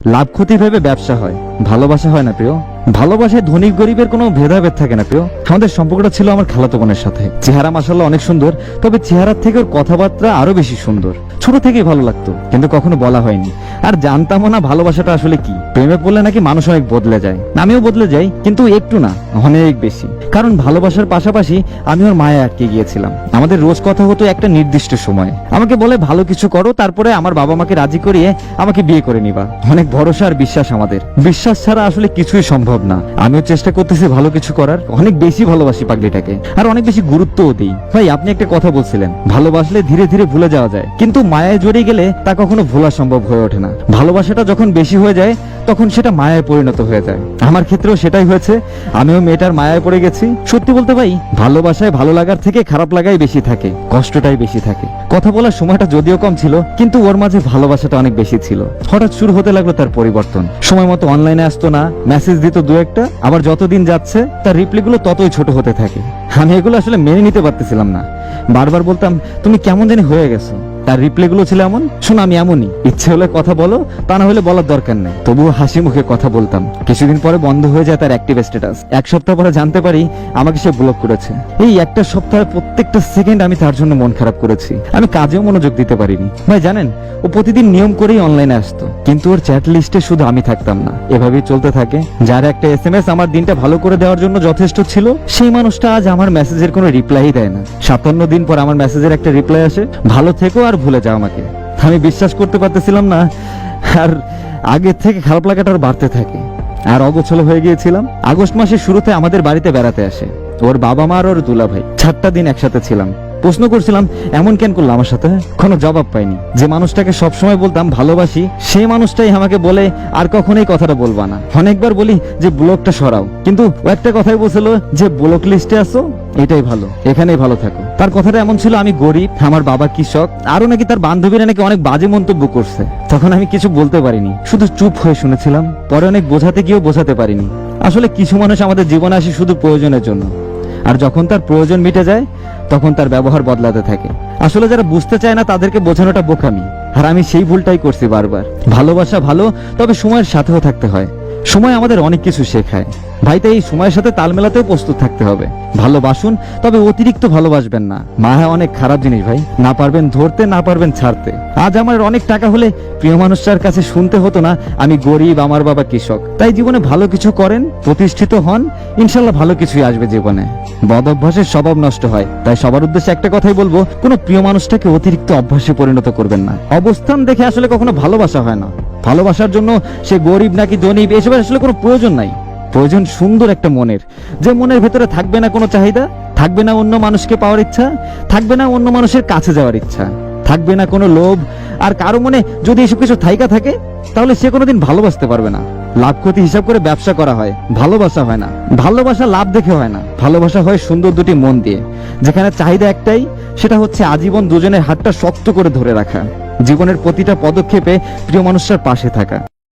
লাভ ক্ষতি ভেবে ব্যবসা হয়, ভালোবাসা হয় না প্রিয়। ভালোবাসায় ধনী গরিবের কোনো ভেদাভেদ থাকে না প্রিয়। আমাদের সম্পর্কটা ছিল আমার খালাতো বোনের সাথে। চেহারা মাশাআল্লাহ অনেক সুন্দর, তবে চেহারার থেকে ওর কথাবার্তা আরো বেশি সুন্দর। ছোট থেকেই ভালো লাগতো, কিন্তু কখনো বলা হয়নি। আর জানতামও না ভালোবাসাটা আসলে কি। প্রেমে পড়লে নাকি মানুষ অনেক বদলে যায়, আমিও বদলে যাই, কিন্তু একটু না, অনেক বেশি। কারণ ভালোবাসার পাশাপাশি আমি ওর মায়া আটকে গিয়েছিলাম। আমাদের রোজ কথা হতো একটা নির্দিষ্ট সময়। আমাকে বলে ভালো কিছু করো, তারপরে আমার বাবা মাকে রাজি করিয়ে আমাকে বিয়ে করে নিবা। অনেক ভরসা আর বিশ্বাস আমাদের। বিশ্বাস ছাড়া আসলে কিছুই সম্ভব না। আমিও চেষ্টা করতেছি ভালো কিছু করার। অনেক বেশি ভালোবাসি পাগলিটাকে, আর অনেক বেশি গুরুত্বও দিই। ভাই, আপনি একটা কথা বলছিলেন, ভালোবাসলে ধীরে ধীরে ভুলে যাওয়া যায়, কিন্তু মায়ায় জড়িয়ে গেলে তা কখনো ভোলা সম্ভব হয়ে ওঠে না। ভালোবাসাটা যখন বেশি হয়ে যায় তখন সেটা মায়ায় পরিণত হয়ে যায়। আমার ক্ষেত্রেও সেটাই হয়েছে। আমিও মেয়েটার মায়ায় পড়ে গেছি। সত্যি বলতে ভাই, ভালোবাসায় ভালো লাগার থেকে খারাপ লাগাই বেশি থাকে, কষ্টটাই বেশি থাকে। কথা বলার সময়টা যদিও কম ছিল, কিন্তু ওর মাঝে ভালোবাসাটা অনেক বেশি ছিল। হঠাৎ শুরু হতে লাগলো তার পরিবর্তন। সময় মতো অনলাইনে আসতো না, মেসেজ দিত দু একটা, আবার যতদিন যাচ্ছে তার রিপ্লাইগুলো ততই ছোট হতে থাকে। আমি এগুলো আসলে মেনে নিতে পারতেছিলাম না। বারবার বলতাম, তুমি কেমন জানি হয়ে গেছো। তার রিপ্লাইগুলো ছিল এমন, শোনো আমি এমনই, ইচ্ছে হলে কথা বলো, তা না হলে বলার দরকার নেই। তবুও হাসি মুখে কথা বলতাম। কিছুদিন পরে বন্ধ হয়ে যায় তার অ্যাক্টিভ স্ট্যাটাস। এক সপ্তাহ পরে জানতে পারি আমাকে সে ব্লক করেছে। এই একটা সপ্তাহে প্রত্যেকটা সেকেন্ড আমি তার জন্য মন খারাপ করেছি। আমি কাজেও মনোযোগ দিতে পারিনি। ভাই জানেন, ও প্রতিদিন নিয়ম করেই অনলাইনে আসতো, কিন্তু ওর চ্যাট লিস্টে শুধু আমি থাকতাম না। এভাবেই চলতে থাকে। যার একটা SMS আমার দিনটা ভালো করে দেওয়ার জন্য যথেষ্ট ছিল, সেই মানুষটা আজ আমার মেসেজের কোনো রিপ্লাই দেয় না। 57 দিন পর আমার মেসেজের একটা রিপ্লাই আসে, ভালো থেকো আর ভুলে যাও আমাকে। আমি বিশ্বাস করতে পারতেছিলাম না, আর আগের থেকে খারাপ লাগাটা আর বাড়তে থাকে। আর অগোছল হয়ে গিয়েছিলাম। আগস্ট মাসের শুরুতে আমাদের বাড়িতে বেড়াতে আসে ওর বাবা মা আর ওর দুলা ভাই। 4টা দিন একসাথে ছিলাম। প্রশ্ন করছিলাম এমন কেন করলো আমার সাথে, কোনো জবাব পাইনি। যে মানুষটাকে সবসময় বলতাম ভালোবাসি, সেই মানুষটাই আমাকে বলে আর কখনোই কথাটা বলবা না। অনেকবার বলি যে ব্লকটা সরাও, কিন্তু ও একটা কথাই বলছিল যে ব্লক লিস্টে আসো, এটাই ভালো, এখানেই ভালো থাকো। তার কথাটা এমন ছিল, আমি গরিব, আমার বাবা কৃষক, আরো নাকি তার বান্ধবীরা নাকি অনেক বাজে মন্তব্য করছে। তখন আমি কিছু বলতে পারিনি, শুধু চুপ হয়ে শুনেছিলাম। পরে অনেক বোঝাতে গিয়েও বোঝাতে পারিনি। আসলে কিছু মানুষ আমাদের জীবনে আসে শুধু প্রয়োজনের জন্য, আর যখন তার প্রয়োজন মিটে যায় তখন তার ব্যবহার বদলাতে থাকে। আসলে যারা বুঝতে চায় না তাদেরকে বোঝানোটা বোকামি, আর আমি সেই ভুলটাই করছি বারবার। ভালোবাসা ভালো, তবে সময়ের সাথেও থাকতে হয়। সময় আমাদের অনেক কিছু শেখায় ভাই, তাই এই সময়ের সাথে তাল মেলাতেও প্রস্তুত থাকতে হবে। ভালোবাসুন, তবে অতিরিক্ত ভালোবাসবেন না। মায়া অনেক খারাপ জিনিস ভাই, না পারবেন ধরতে, না পারবেন ছাড়তে। আজ আমার অনেক টাকা হলে প্রিয় মানুষটার কাছে শুনতে হতো না আমি গরিব, আমার বাবা কৃষক। তাই জীবনে ভালো কিছু করেন, প্রতিষ্ঠিত হন, ইনশাল্লাহ ভালো কিছুই আসবে জীবনে। বদ অভ্যাসের স্বভাব নষ্ট হয়। তাই সবার উদ্দেশ্যে একটা কথাই বলবো, কোনো প্রিয় মানুষটাকে অতিরিক্ত অভ্যাসে পরিণত করবেন না। অবস্থান দেখে আসলে কখনো ভালোবাসা হয় না। ভালোবাসার জন্য সে গরিব নাকি ধনী এসবের আসলে কোনো প্রয়োজন নাই। প্রয়োজন সুন্দর একটা মনের, যে মনের ভেতরে থাকবে না কোনো চাহিদা, থাকবে না অন্য মানুষকে পাওয়ার ইচ্ছা, থাকবে না অন্য মানুষের কাছে যাওয়ার ইচ্ছা, থাকবে না কোনো লোভ। আর কারো মনে যদি এসব কিছু থাইকা থাকে, তাহলে সে কোনোদিন ভালোবাসতে পারবে না। লাভ ক্ষতি হিসাব করে ব্যবসা করা হয়, ভালোবাসা হয় না। ভালোবাসা লাভ দেখে হয় না, ভালোবাসা হয় সুন্দর দুটি মন দিয়ে, যেখানে চাহিদা একটাই, সেটা হচ্ছে আজীবন দুজনের হাতটা শক্ত করে ধরে রাখা, জীবনের প্রতিটা পদক্ষেপে প্রিয় মানুষটার পাশে থাকা।